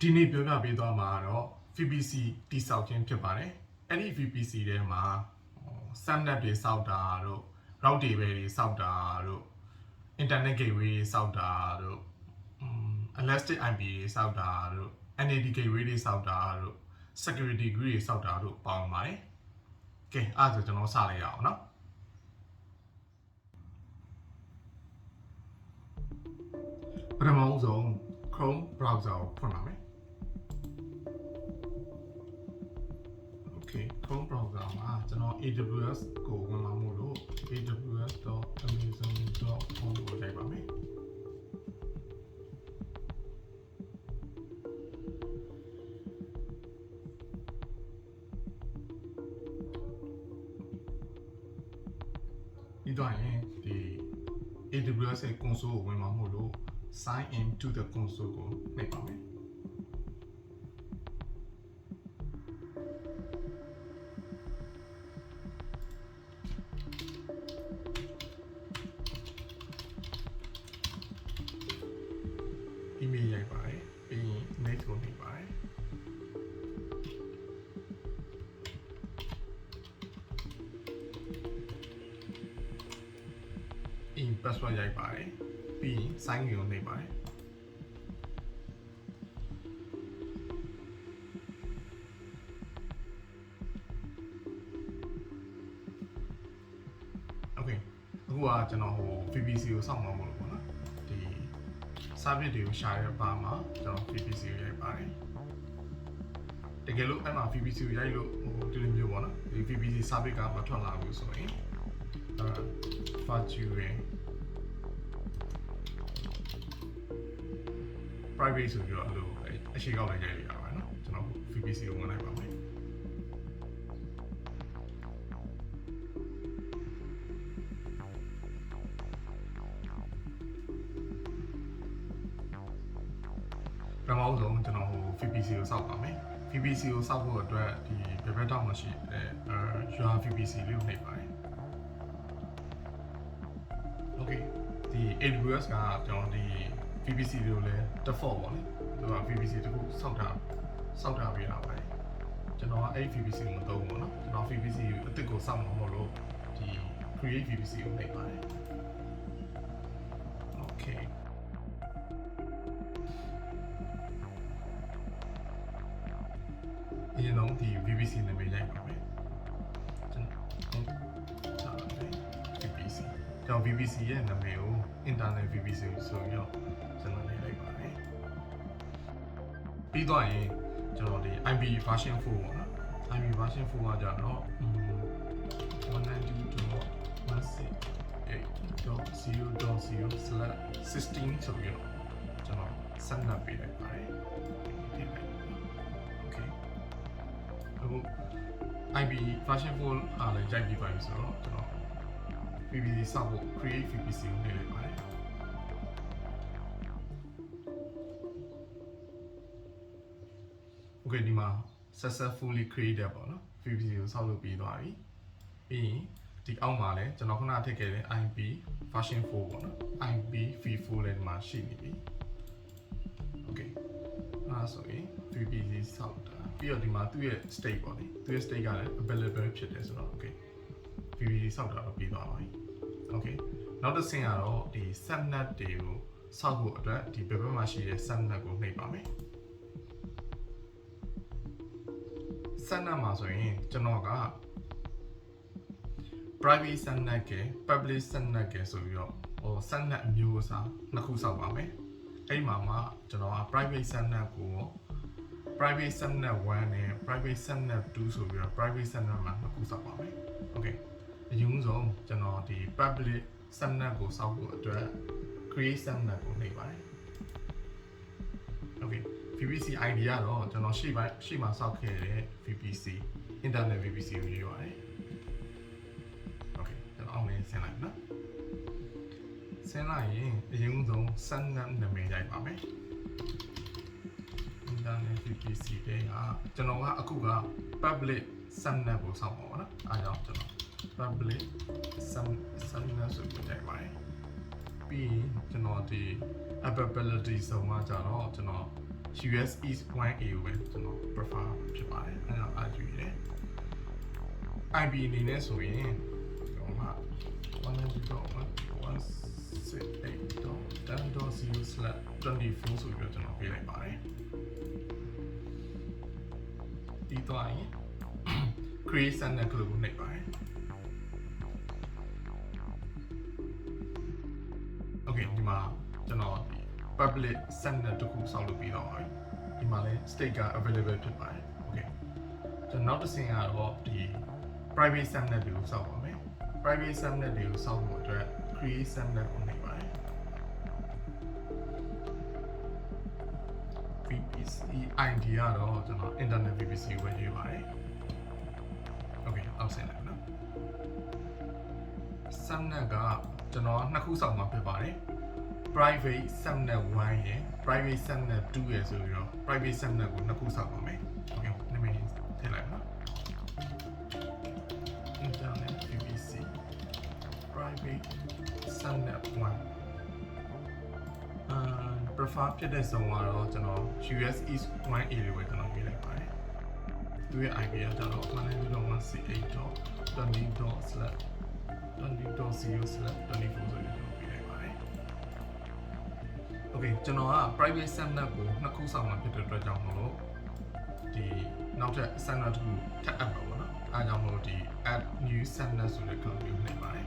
ဒီနေ့ပြောပြပေးသွားမှာတော့ VPC တိစောက်ခြင်းဖြစ်ပါတယ်။အဲ့ဒီ VPC ထဲမှာ subnet တွေစောက်တာတို့ route table တွေစောက်တာတို့ internet gateway တွေစောက်တာတို့ elastic IP တွေစောက်တာတို့ NAT gateway တွေစောက်တာတို့ security grid တွေစောက်တာတို့ပေါင်းပါတယ်။ကဲအဲ့ဒါဆိုကျွန်တော်စလိုက်ရအောင်နော်။ပထမဆုံး Chrome browser ကိုဖွင့်ပါမယ်။ Okay Chrome browser မှာကျွန်တော် AWS ကိုဝင်လာမို့လို့ aws.amazon.com ကိုရိုက်ပါမယ်ဒီတော့ရင်ဒီ AWS ရဲ့ console ကိုဝင်လာမို့လို့ sign in to the console ကိုနှိပ်ပါမယ်email ရိုက်ပါတယ်ပြီးရင် next ကိုနှိပ်ပါတယ်in password ရိုက်ပါတယ်ပြီးရင် sign in ကိုနှိပ်ပါတယ်Okay အခုကကျွန်တော်ဟို VPC ကိုစောင့်မှာမဟုတ်ဘူးပေါ့နော်ဒီ service တွေကိုရှာရတဲ့ပါမှာကျွန်တော် VPC ကိုရိုက်ပါတယ်တကယ်လို့အဲ့မှာ VPC ကိုရိုက်လို့ဟိုဒီလိုမျိုးပေါ့နော်ဒီ VPC service ကမထွက်လာဘူးဆိုရင်virtual private ဆိုပြီးတော့အဲ့လိုအရှိကောက်လိုက်ရိုက်ရတာပါနော်ကျွန်တော် VPC ကိုဝင်လိုက်ပါမယ်ပထမဆုံးကျွန်တော်ဟို VPC ကိုစောက်ပါမယ် VPC ကိုစောက်ဖို့အတွက်ဒီဘယ်ဘက်တော့မှရှိတဲ့UR VPC လေးကိုနှိပ်ပါတယ် Okay ဒီ AWS ကကျွန်တော်ဒီ VPC တွေကိုလည်း default ပေါ့လေသူက VPC တခုစောက်ထားပေးတာပါကျွန်တော်ကအဲ့ VPC ကိုမသုံးဘူးเนาะကျွန်တော် VPC ကိုအစ်စ်ကိုစောက်မှာမဟုတ်လို့ဒီ create VPC ကိုနှိပ်ပါတယ် Okayဒီတော့ဒီ VPC နာမည်ရိုက်ပါမယ်ကျွန်တော် VPC ရဲ့နာမည်ကို internet VPC ဆိုပြီးတော့ကျွန်တော်လေးလိုက်ပါတယ်ပြီးတော့ရင်ကျွန်တော်ဒီ IP version 4ပေါ့နော် IP version 4ကကြတော့192.168.0.0/16 ဆိုပြီးတော့ကျွန်တော်ဆက်နပ်ပေးလိုက်ပါတယ်ဒီလိုက် Okay အခု IP version 4အားလည်းရိုက်ပြီးပါပြီဆိုတော့ကျွန်တော် VPC စောက်ဖို့ create VPC ကိုနှိပ်လိုက်ပါတယ် Okay ဒီမှာ successfully created ပေါ့နော် VPC ကိုစောက်လုပ်ပြီးသွားပြီပြီးရင်ဒီအောက်မှာလည်းကျွန်တော်ခုနထည့်ခဲ့တဲ့ IP version 4ပေါ့နော် IP v4 လည်းဒီမှာရှိနေပြီ Okay အဲ့ဒါဆိုရင် VPC စောက်တာပြီးတော့ဒီမှာသူ့ရဲ့ state ပေါ့လေသူ့ရဲ့ state ကလည်း available ဖြစ်တယ်ဆိုတော့ Okay VPC စောက်တာတော့ပြီးသွားပါပြီ Okay နောက်တစ်ဆင့်ကတော့ဒီ subnet တွေကိုစောက်ဖို့အတွက်ဒီဘက်မှာရှိတဲ့ subnet ကိုနှိပ်ပါမယ် subnet မှာဆိုရင်ကျွန်တော်က private subnet က public subnet ကဆိုပြီးတော့ဟို subnet အမျိုးအစားနှစ်ခုစောက်ပါမယ်အဲ့မှာမှကျွန်တော်က private subnet ကို private subnet 1နဲ့ private subnet 2ဆိုပြီးတော့ private subnet မှာနှစ်ခုစောက်ပါမယ် Okay အရင်ဆုံးကျွန်တော်ဒီ public subnet ကိုစောက်ဖို့အတွက် create subnet ကိုနှိပ်ပါတယ် Okay VPC ID ကတော့ကျွန်တော်ရှေ့မှာစောက်ခဲ့တဲ့ VPC internet VPC ကိုရေးပါတယ် Okay ကျွန်တော်အောက်လေးဆင်းလိုက်နော်ဆင်းလိုက်ရင်အရင်ဆုံး subnet နာမည်ရိုက်ပါမယ် internet VPC တဲ့ကကျွန်တော်ကအခုက public subnet ကိုစောက်ပါပါနော်အားကြောင့်ကျွန်တော် public subnet ဆိုပြီးရိုက်ပါတယ်ပြီးကျွန်တော်ဒီ availability ဆုံးမှာကြတော့ကျွန်တော် US East 1A ကိုပဲကျွန်တော် prefer ဖြစ်ပါတယ်အဲ့ဒါအားကြည့်ရတယ် IP အနေနဲ့ဆိုရင်ဒီမှာ 192.168.10.0/24 ဆိုပြီးတော့ကျွန်တော်ပေးလိုက်ပါတယ်ဒီတော့ရင် create subnet ကလေးကိုနှိပ်ပါတယ် Okay ဒီမှာကျွန်တော် public subnet တခုဆောက်လုပ်ပြီးတော့ပါဒီမှာလည်း state က available ဖြစ်ပါတယ် Okay ကျွန်တော်နောက်တစ်ဆင့်ကတော့ဒီ private subnet တွေကိုဆောက်ပါမယ် private subnet တွေကိုဆောက်ဖို့အတွက် create subnet ကိုနှိပ်ပါတယ် VPC ID ကတော့ကျွန်တော် internet VPC ကိုပဲရေးပါတယ် Okay အောက်ဆင်းလိုက်နော် subnet ကကျွန်တော်နှစ်ခုဆောက်မှာဖြစ်ပါတယ် private subnet 1ရယ် private subnet 2ရယ်ဆိုပြီးတော့ private subnet ကိုနှစ်ခုဆောက်ပါမယ် Okay နာမည်ထည့်လိုက်နော် internet VPC private subnet 1 prefer ဖြစ်တဲ့ဇုံကတော့ကျွန်တော် US East 1A လေးပဲကျွန်တော်ပြလိုက်ပါတယ်သူရဲ့ IP ကကျတော့ 192.168.20.0/24 ဆိုပြီးကျွန်တော်ပြလိုက်ပါတယ် Okay ကျွန်တော်က private subnet ကိုနှစ်ခုဆောက်မှာဖြစ်တဲ့အတွက်ကြောင့်မလို့ဒီနောက်ထပ် subnet တစ်ခုထပ်အပ်ပါဘောနော်အဲဒါကြောင့်မလို့ဒီ add new subnet ဆိုတဲ့ code ကိုနှိပ်ပါတယ်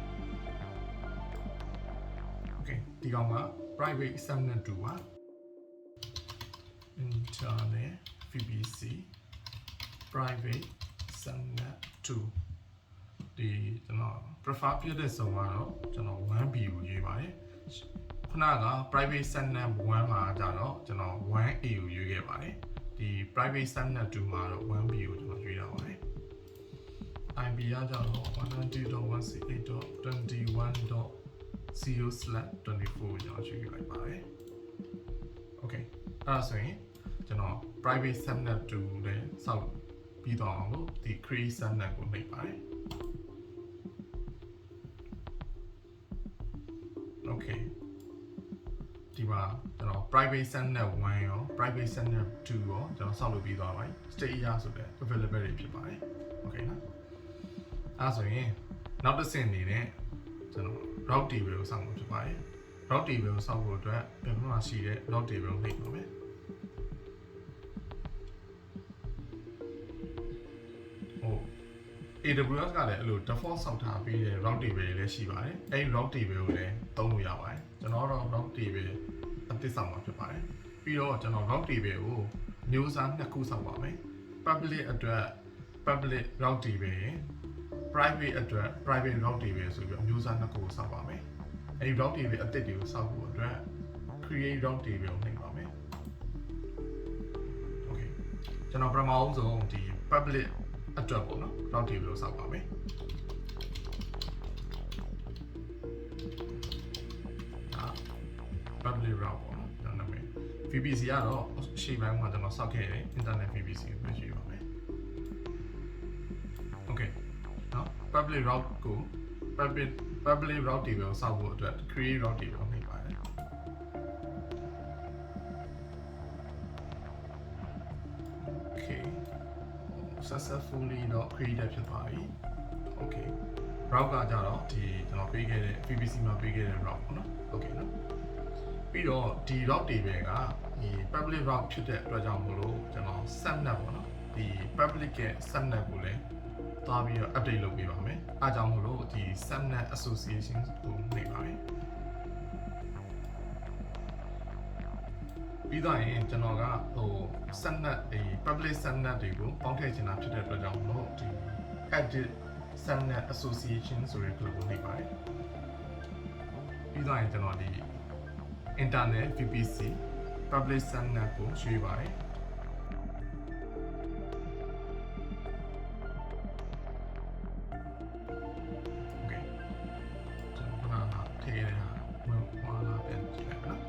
Okay ဒီကောင်က private subnet 2ပါ internet VPC private subnet 2ဒီကျွန်တော် prefer ဖြစ်တဲ့ဇုံကတော့ကျွန်တော် 1B ကိုရေးပါတယ်ခုနက private subnet 1မှာကြတော့ကျွန်တော် 1A ကိုရွေးခဲ့ပါတယ်ဒီ private subnet 2မှာတော့ 1B ကိုကျွန်တော်ရွေးတာပါတယ် IP ကကြတော့ 192.168.21.0/24 ကျွန်တော်ရွေးလိုက်ပါတယ် Okay အဲ့ဒါဆိုရင်ကျွန်တော် private subnet 2နဲ့ဆောက်ပြီးတော့အောင်လို့ဒီ create subnet ကိုနှိပ်ပါတယ် Okay ဒီမှာကျွန်တော် private subnet 1ရော private subnet 2ရောကျွန်တော်ဆောက်လုပ်ပြီးသွားပါပြီ state ရဆိုတဲ့ available တွေဖြစ်ပါတယ် Okay နော်အဲ့ဆိုရင်နောက်တစ်ဆင့်အနေနဲ့ကျွန်တော် route table ကိုဆောက်မှာဖြစ်ပါတယ် route table ကိုဆောက်ဖို့အတွက်ပြန်မှရှိတဲ့ route table ကိုနှိပ်ပါမယ် AWS ကလည်းအဲ့လို default ဆောက်ထားပြီးတဲ့ route table တွေလည်းရှိပါတယ်။အဲ့ဒီ route table ကိုလည်းသုံးလို့ရပါတယ်။ကျွန်တော်တော့ route table အသစ်ဆောက်မှာဖြစ်ပါတယ်။ပြီးတော့ကျွန်တော် route table ကိုမျိုးစားနှစ်ခုဆောက်ပါမယ်။ public အတွက် public route table ရယ် private အတွက် private route table ဆိုပြီးမျိုးစားနှစ်ခုဆောက်ပါမယ်။အဲ့ဒီ route table အသစ်တွေကိုဆောက်ဖို့အတွက် create route table ကိုနှိပ်ပါမယ်။ Okay ကျွန်တော်ပထမဆုံးဒီ publicအတွက်ပေါ့နော် route table ကိုဆောက်ပါမယ် public route ပေါ့နော်ဒါနာမည် VPC ကတော့ရှေ့ပိုင်းမှာကျွန်တော်ဆောက်ခဲ့တဲ့ internet VPC ကိုပဲရှိပါမယ် Okay နော် public route ကို public route table ကိုဆောက်ဖို့အတွက် create route table ကိုနှိပ်ပါတယ် Okay successfully တော့ created ဖြစ်သွားပြီ Okay route ကကြတော့ဒီကျွန်တော်ပေးခဲ့တဲ့ VPC မှာပေးခဲ့တဲ့ route ပေါ့နော် Okay နော်ပြီးတော့ဒီ route table ကဒီ public route ဖြစ်တဲ့အတွက်ကြောင့်မို့လို့ကျွန်တော် subnet ပေါ့နော်ဒီ public ရဲ့ subnet ကိုလည်းသွားပြီးတော့ update လုပ်ပေးပါမယ်အားကြောင့်မို့လို့ဒီ subnet association ကိုနှိပ်ပါမယ်ပြီးတော့ရင်ကျွန်တော်ကဟို subnet public subnet တွေကိုပေါင်းထည့်ချင်တာဖြစ်တဲ့အတွက်ကြောင့်မို့ဒီ edit subnet association ဆိုတဲ့ club ကိုနှိပ်ပါတယ်ပြီးတော့ရင်ကျွန်တော်ဒီ internet VPC public subnet ကိုရွှေ့ပါတယ် Okay ကျွန်တော်ကထည့်ရတာဝင်သွားလာပြန်ကြည့်လိုက်နော်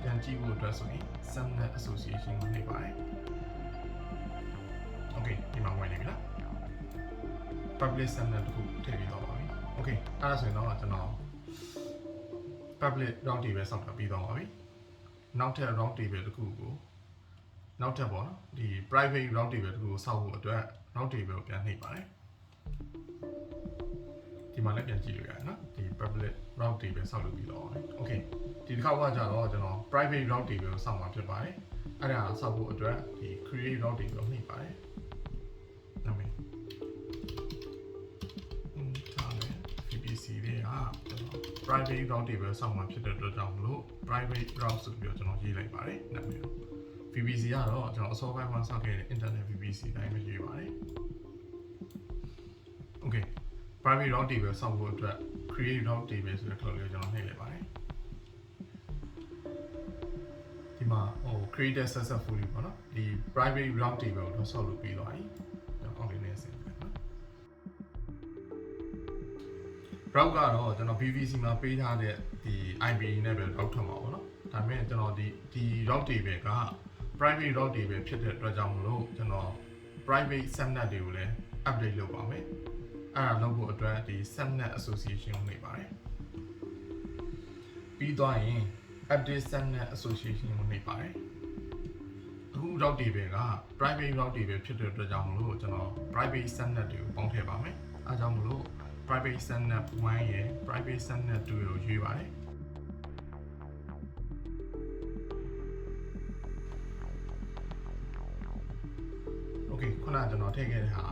ပြန်ကြည့်ဖို့အတွက်ဆိုရင် subnet association ကိုနှိပ်ပါတယ် Okay ဒီမှာဝင်နေပြီလား public subnet တခုထည့်ပြီးတော့ပါပြီ Okay အဲ့ဒါဆိုရင်တော့ကျွန်တော် public route table ဆောက်တာပြီးတော့ပါပြီနောက်ထပ် route table တခုကို နောက်ထပ်ပေါ့နော်ဒီ private route table တခုကိုစောက်ဖို့အတွက် route table ကိုပြန်နှိပ်ပါတယ်ဒီမှာလည်းပြန်ကြည့်လို့ရတယ်နော်ဒီ public route table စောက်လို့ပြီးတော့ okay ဒီတစ်ခါကကြတော့ကျွန်တော် private route table ကိုစောက်မှာဖြစ်ပါတယ်အဲ့ဒါစောက်ဖို့အတွက်ဒီ create route table ကိုနှိပ်ပါတယ်နာမည်ထားမယ် VPC တွေကကျွန်တော် private route table စောက်မှာဖြစ်တဲ့အတွက်ကြောင့်မလို့ private route ဆိုပြီးတော့ကျွန်တော်ရေးလိုက်ပါတယ်နာမည်VPC ကတော့ကျွန်တော်အစောပိုင်းမှာစောက်ခဲ့တဲ့ internet VPC တိုင်းပဲရေးပါတယ် Okay private route table စောက်ဖို့အတွက် create route table ဆိုတဲ့ clause လေးကိုကျွန်တော်နှိပ်လိုက်ပါတယ်ဒီမှာcreated successfully ပေါ့နော်ဒီ private route table ကိုတော့စောက်လို့ပြီးသွားပြီကျွန်တော်အောက်လေးနဲ့ဆင်ပြမယ်နော် route ကတော့ကျွန်တော် VPC မှာပေးထားတဲ့ဒီ IP နဲ့ပဲ route ထွက်မှာပေါ့နော်ဒါပေမဲ့ကျွန်တော်ဒီ route table ကprivate route table ဖြစ်တဲ့အတွက်ကြောင့်မလို့ကျွန်တော် private subnet တွေကိုလည်း update လုပ်ပါမယ်အဲ့ဒါလုပ်ဖို့အတွက်ဒီ subnet association ကိုနှိပ်ပါတယ်ပြီးသွားရင် update subnet association ကိုနှိပ်ပါတယ်အခု route table က private route table ဖြစ်တဲ့အတွက်ကြောင့်မလို့ကျွန်တော် private subnet တွေကိုပေါင်းထည့်ပါမယ်အားကြောင့်မလို့ private subnet 1 ရယ် private subnet 2 ကိုရွေးပါတယ်ခုနကကျွန်တော်ထည့်ခဲ့တဲ့ဟာ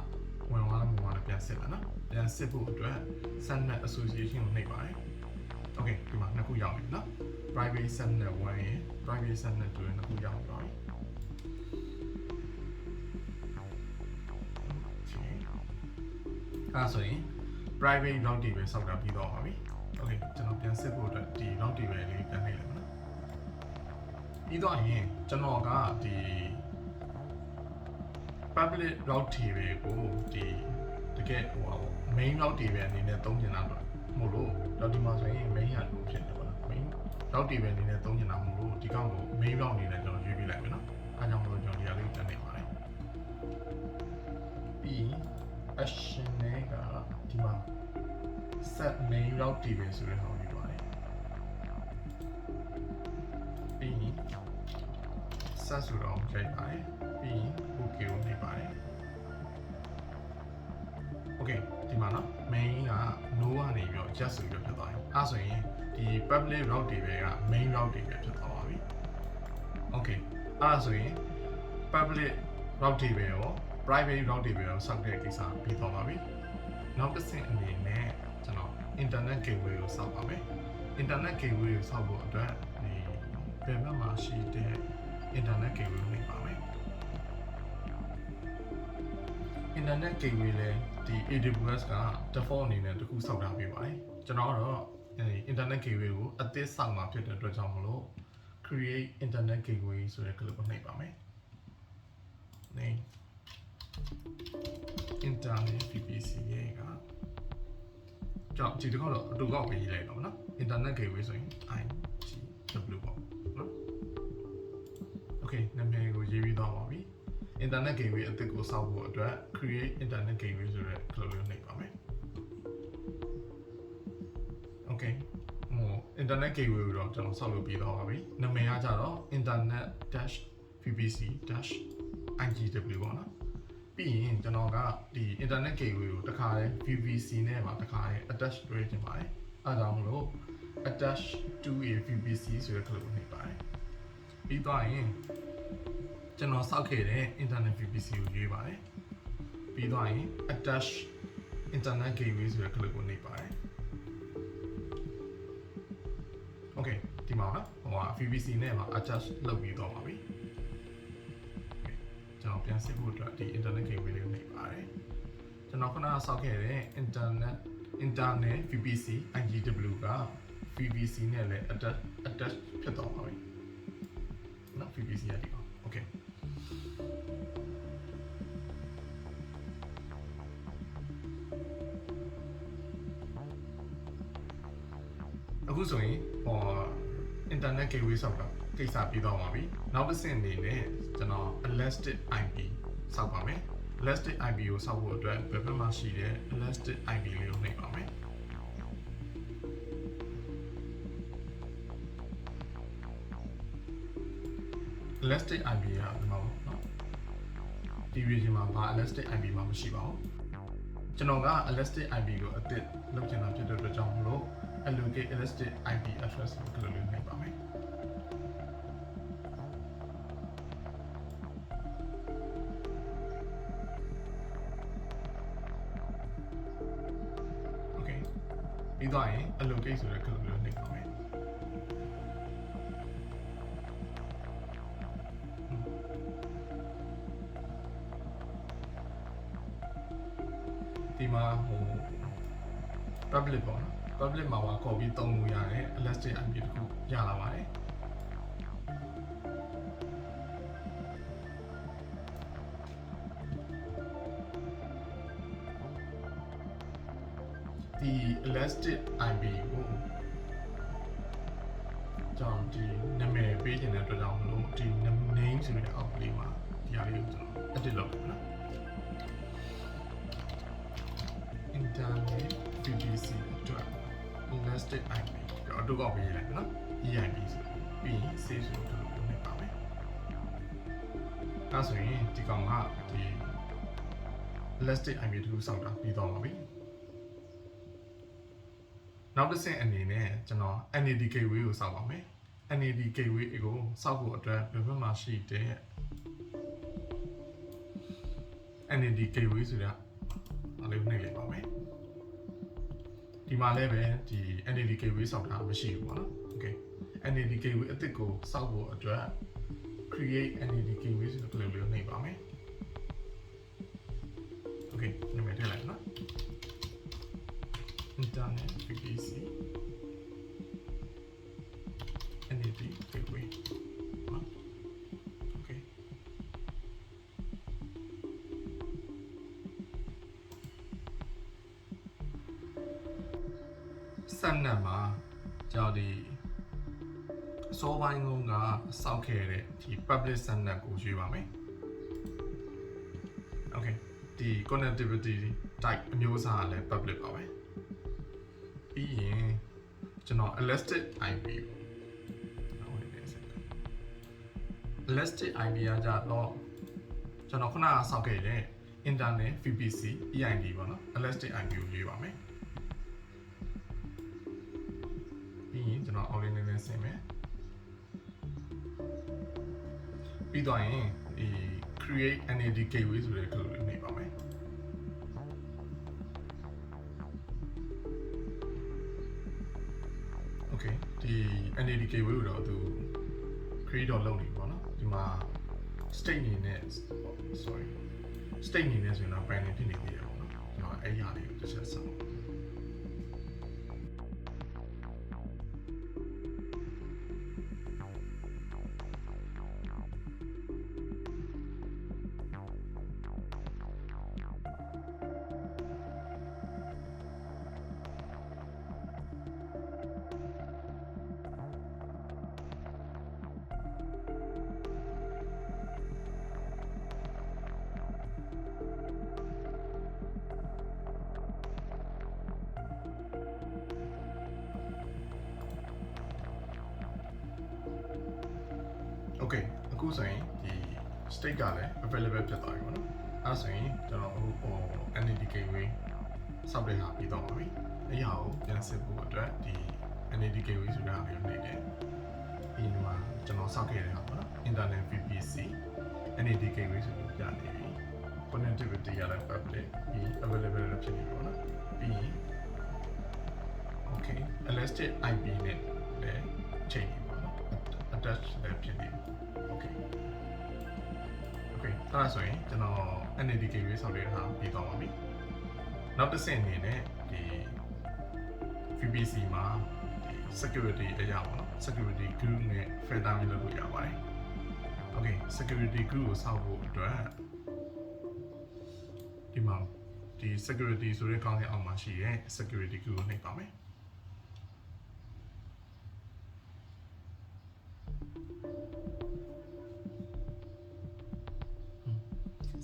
ဝင်သွားလို့မဝင်တော့ပြန်စစ်ပါနော်ပြန်စစ်ဖို့အတွက် subnet association ကိုနှိပ်ပါတယ် Okay ဒီမှာနှစ်ခုရောက်ပြီနော် private subnet 1 ရယ် private subnet 2 ရယ်နှစ်ခုရောက်ပြီအဲ့ဆိုရင် private route table စောက်တာပြီးတော့ပါပြီ Okay ကျွန်တော်ပြန်စစ်ဖို့အတွက်ဒီ route table လေးပြန်နှိပ်လိုက်ပါနော်ပြီးတော့ရင်ကျွန်တော်ကဒီ public route table ကိုဒီတကယ်ဟိုပါပေါ့ main route table အနေနဲ့သုံးချင်တာတော့မို့လို့တော့ဒီမှာဆိုရင် main ရလို့ဖြစ်နေပါလား main route table အနေနဲ့သုံးချင်တာမို့လို့ဒီကောင်ကို main route အနေနဲ့ကျွန်တော်ရွေးပြလိုက်မယ်နော်အားကြောင့်မလို့ကျွန်တော်ဒီအလေးကိုတက်နေပါတယ်ပြီး action နဲ့ကဒီမှာ set main route table ဆိုတဲ့ဟာကိုယူသွားတယ်ပြီး set ဆိုတော့ကြိုက်ပါတယ်ပြီး okay ကိုနှိပ်ပါတယ် Okay ဒီမှာနော် main က no ကနေပြီးတော့ just ဆိုပြီးတော့ဖြစ်သွားတယ်အဲဆိုရင်ဒီ public route table က main route table ဖြစ်သွားပါပြီ Okay အဲဆိုရင် public route table ရော private route table ရောစောက်တဲ့ကိစ္စပြီးသွားပါပြီနောက်တစ်ဆင့်အနေနဲ့ကျွန်တော် internet gateway ကိုစောက်ပါမယ် internet gateway ကိုစောက်ဖို့အတွက်ဒီဘယ်ဘက်မှာရှိတဲ့ internet gateway ကိုနှိပ်ပါမယ် internet gateway လဲဒီ AWS က default အနေနဲ့တခုစောက်ထားပေးပါတယ်ကျွန်တော်ကတော့ internet gateway ကိုအသစ်စောက်မှာဖြစ်တဲ့အတွက်ကြောင့်မလို့ create internet gateway ဆိုတဲ့ click ကိုနှိပ်ပါမယ် name internet VPC ရဲ့ကကျွန်တော်ဒီတစ်ခါတော့အတူကောက်ပေးရေးလိုက်တော့နော် internet gateway ဆိုရင် IGW ပေါ့နော် Okay နာမည်ကိုရေးပြီးသွားပါပြီ internet gateway အသစ်ကိုစောက်ဖို့အတွက် create internet gateway ဆိုတဲ့ click လေးနှိပ်ပါမယ် Okay internet gateway ကိုတော့ကျွန်တော်စောက်လုပ်ပြီးသွားပါပြီနာမည်ကကြတော့ internet-vpc-igw ပေါ့နော်ပြီးရင်ကျွန်တော်ကဒီ internet gateway ကိုတခါလဲ VPC နဲ့ပါတခါလဲ attach တွဲချင်ပါတယ်အဲဒါကြောင့်မလို့ attach to a VPC ဆိုတဲ့ click ကိုနှိပ်ပါတယ်ပြီးသွားရင်ကျွန်တော်စောက်ခဲ့တဲ့ internet VPC ကိုရွေးပါတယ်ပြီးသွားရင် attach internet gateway ဆိုတဲ့ click ကိုနှိပ်ပါတယ် Okay ဒီမှာနော်ဟိုက VPC နဲ့ပါ attach လုပ်ပြီးတော့ပါပြီကျွန်တော်ပြန်စစ်ဖို့အတွက်ဒီ internet gateway လေးကိုနှိပ်ပါတယ်ကျွန်တော်ခုနကစောက်ခဲ့တဲ့ internet VPC IGW က VPC နဲ့လည်း attach ဖြစ်သွားပါပြီနော် VPC ရဒီပါ Okayအခုဆိုရင်internet gateway ဆောက်တာကိစ္စပြီးတော့ပါပြီနောက်တစ်ဆင့်အနေနဲ့ကျွန်တော် elastic IP ဆောက်ပါမယ် elastic IP ကိုဆောက်ဖို့အတွက်ဘယ်ဘက်မှာရှိတဲ့ elastic IP လေးကိုနှိပ်ပါမယ် elastic IP ကဒီမှာ ဒီ region မှာဘာ elastic IP မှာမရှိပါဘူးကျွန်တော်က elastic IP ကိုအသစ်လုပ်ချင်တာဖြစ်တဲ့အတွက်ကြောင့်မလို့ allocate elastic IP address ကိုလုပ်လို့နိုင်ပါမယ်ပြီးတော့ရင် allocate ဆိုတဲ့ code ကိုနှိပ်ပါမယ်ဒီမှာဟို public ပေါ့နော် public မှာပါ copy သုံးလို့ရတယ် elastic IP တခုရလာပါတယ်ဒီ elastic IP ကိုကျွန်တော်ဒီနာမည်ပေးခြင်းတဲ့အတွက်ကြောင့်မလို့ဒီ name ဆိုတဲ့အောက်ကလေးမှာဒီအရာလေးကိုကျွန်တော် edit လုပ်မယ်နော် internet VPC အတွက် elastic IP တော့အတူကောက်ပေးလိုက်နော် EIP ဆိုပြီးရင် save ဆိုတော့လုပ်နေပါမယ်ဒါဆိုရင်ဒီကောင်ကဒီ elastic IP တခုစောက်တာပြီးတော့ပါပြီနောက်တစ်ဆင့်အနေနဲ့ကျွန်တော် NAD gateway ကိုစောက်ပါမယ် NAD gateway ကိုစောက်ဖို့အတွက်ဘယ်ဘက်မှာရှိတဲ့ NAD gateway ဆိုတာအလေးနှိပ်လိုက်ပါမယ်ဒီမှာလည်းပဲဒီ NAD gateway စောက်တာမရှိဘူးပေါ့နော် Okay NAD gateway အသစ်ကိုစောက်ဖို့အတွက် create NAD gateway ဆိုတဲ့လေးကိုနှိပ်ပါမယ် Okay နာမည်ထည့်လိုက်နော်internet VPC NAD gateway okay စံနံမှာကြောက်ဒီအစောပိုင်းကစောက်ခဲ့တဲ့ဒီ public စံနံကိုရွေးပါမယ် okay ဒီ connectivity type အမျိုးအစားကလည်း public ပါပဲပြီးရင်ကျွန်တော် elastic IP elastic IP ကကြတော့ကျွန်တော်ခုနကစောက်ခဲ့တဲ့ internet VPC EID ပေါ့နော် elastic IP ကိုရွေးပါမယ်ပြီးရင်ကျွန်တော်အောက်လေးနည်းနည်းဆင်မယ်ပြီးတော့ရင်ဒီ create NAD gateway ဆိုတဲ့ code ကိုနှိပ်ပါမယ်Okay ဒီ NAD gateway ကိုတော့သူ create တော့လုပ်နေပြီပေါ့နော်ဒီမှာ state အနေနဲ့ sorry state အနေနဲ့ဆိုရင်တော့ pending ဖြစ်နေသေးတယ်ပေါ့နော်ဒီမှာအဲ့ရလေးကိုတစ်ချက်ဆက်Okay အခုဆိုရင်ဒီ state ကလည်း available ဖြစ်သွားပြီပေါ့နော်အဲဆိုရင်ကျွန်တော်ဟို NAD gateway စောက်တဲ့ဟာပြီးတော့ပါပြီအရာကိုပြန်စစ်ဖို့အတွက်ဒီ NAD gateway ဆိုတာကိုနှိပ်တယ်ဒီမှာကျွန်တော်စောက်ခဲ့တဲ့ဟာပေါ့နော် internet VPC NAD gateway ဆိုပြီးပြနေပြီ connectivity ရလည်း public ပြီး available ဖြစ်နေပြီပေါ့နော်ပြီးရင် Okay elastic IP နဲ့လည်းချိန်ပြီပေါ့နော် attach လည်းဖြစ်နေပြီOkay အဲ့ဒါဆိုရင်ကျွန်တော် NAD gateway ဆောက်တဲ့ဟာပြီးသွားပါပြီနောက်တစ်ဆင့်အနေနဲ့ဒီ VPC မှာဒီ security အရာပေါ့နော် security group နဲ့ filter လုပ်လို့ရပါတယ် Okay security group ကိုဆောက်ဖို့အတွက်ဒီမှာဒီ security ဆိုတဲ့ခေါင်းစဉ်အောက်မှာရှိတဲ့ security group ကိုနှိပ်ပါမယ်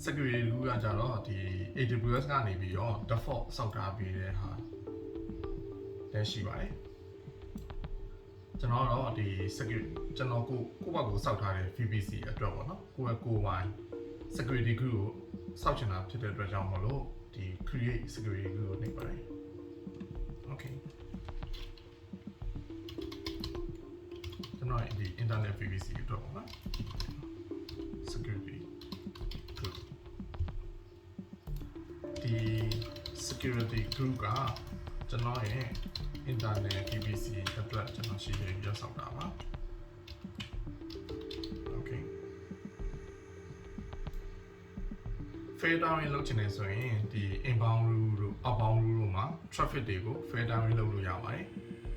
security လူကကြတော့ဒီ AWS ကနေပြီးတော့ default စောက်ထားပေးတဲ့ဟာလည်းရှိပါတယ်ကျွန်တော်တော့ဒီ security ကျွန်တော်ကိုယ့်ဘက်ကိုစောက်ထားတဲ့ VPC အတွက်ပေါ့နော်ကိုယ့်ရဲ့ကိုယ်ပိုင် security group ကိုစောင့်ချင်တာဖြစ်တဲ့အတွက်ကြောင့်မလို့ဒီ create security group ကိုနှိပ်ပါတယ် okay ကျွန်တော်ဒီ internet privacy အတွက်ပေါ့နော် security group ဒီ security group ကကျွန်တော်ရဲ့ internet privacy အတွက်ကျွန်တော်ရှိရဆောက်တာပါ okay filtering လုပ်ချင်တယ်ဆိုရင်ဒီ inbound rule တို့ outbound rule တို့မှာ traffic တွေကို filtering လုပ်လို့ရပါတယ်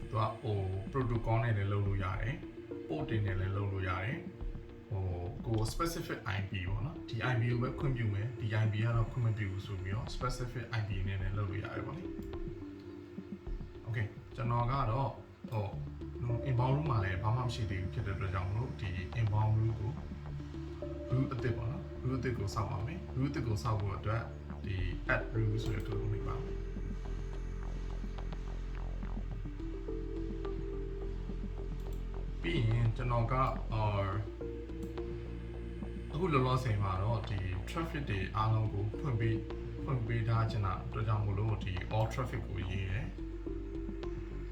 သူကဟို protocol နဲ့လည်းလုပ်လို့ရတယ် port တွေနဲ့လည်းလုပ်လို့ရတယ်ဟိုကို specific IP ပေါ့နော်ဒီ IP ကိုပဲခွင့်ပြုမယ်ဒီ IP ကတော့ခွင့်မပြုဘူးဆိုပြီးတော့ specific IP နဲ့လည်းလုပ်လို့ရတယ်ပေါ့လေ okay ကျွန်တော်ကတော့ဟို inbound rule မှာလည်းဘာမှမရှိသေးဘူးဖြစ်တဲ့အတွက်ကြောင့်မလို့ဒီ inbound rule ကို rule အသစ်ပေါ့နော် rule အသစ်ကိုစောင့်ပါမယ် rule အသစ်ကိုစောင့်ဖို့အတွက်ဒီ add rule ဆိုတဲ့ tool ကိုနှိပ်ပါမယ်ပြီးရင်ကျွန်တော်ကအခုလောလောဆယ်မှာတော့ဒီ traffic တွေအားလုံးကိုဖွင့်ပေးထားချင်တာအတွက်ကြောင့်မလို့ဒီ all traffic ကိုရေးတယ်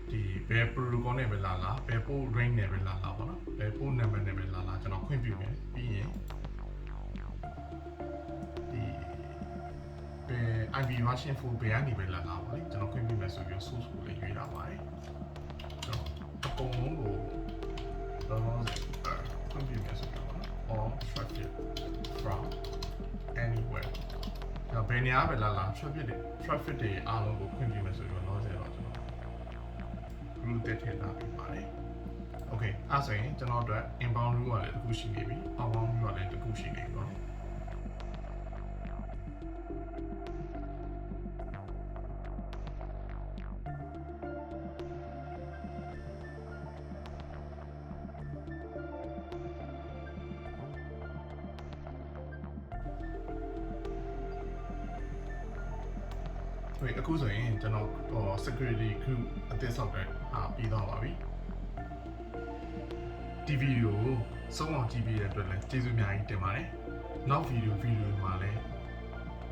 ဒီဘယ် protocol နဲ့ပဲလာဘယ် port range နဲ့ပဲလာပေါ့နော်ဘယ် port number နဲ့ပဲလာကျွန်တော်ခွင့်ပြုမယ်ပြီးရင်ဒီဘယ် IP version 4ဘယ်ကနေပဲလာပါလေကျွန်တော်ခွင့်ပြုမယ်ဆိုပြီး source ကိုလည်းရွေးထားပါတယ်ကျွန်တော်အကုန်လုံးကိုတော့ခွင့်ပြုမယ်ဆိုတော့ all traffic from anywhere ဘယ်နေရာပဲလာ traffic တွေအားလုံးကိုခွင့်ပြုမယ်ဆိုတော့တော့ကျွန်တော် group တက်ထည့်ထားပြီးပါတယ် okay အဲ့ဆိုရင်ကျွန်တော်အတွက် inbound rule ကလည်းတစ်ခုရှိနေပြီ outbound rule ကလည်းတစ်ခုရှိနေပြီပေါ့အခုဆိုရင်ကျွန်တော် security group အသစ်ဆောက်တဲ့ပြီးသွားပါပြီဒီဗီဒီယိုကိုစုံအောင်ကြည့်ပြီးတဲ့အတွက်လည်းကျေးဇူးအများကြီးတင်ပါတယ်နောက်ဗီဒီယိုမှာလည်း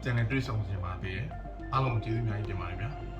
channel တွေ့ဆုံခြင်းပါသေးတယ်အားလုံးကျေးဇူးအများကြီးတင်ပါတယ်ဗျာ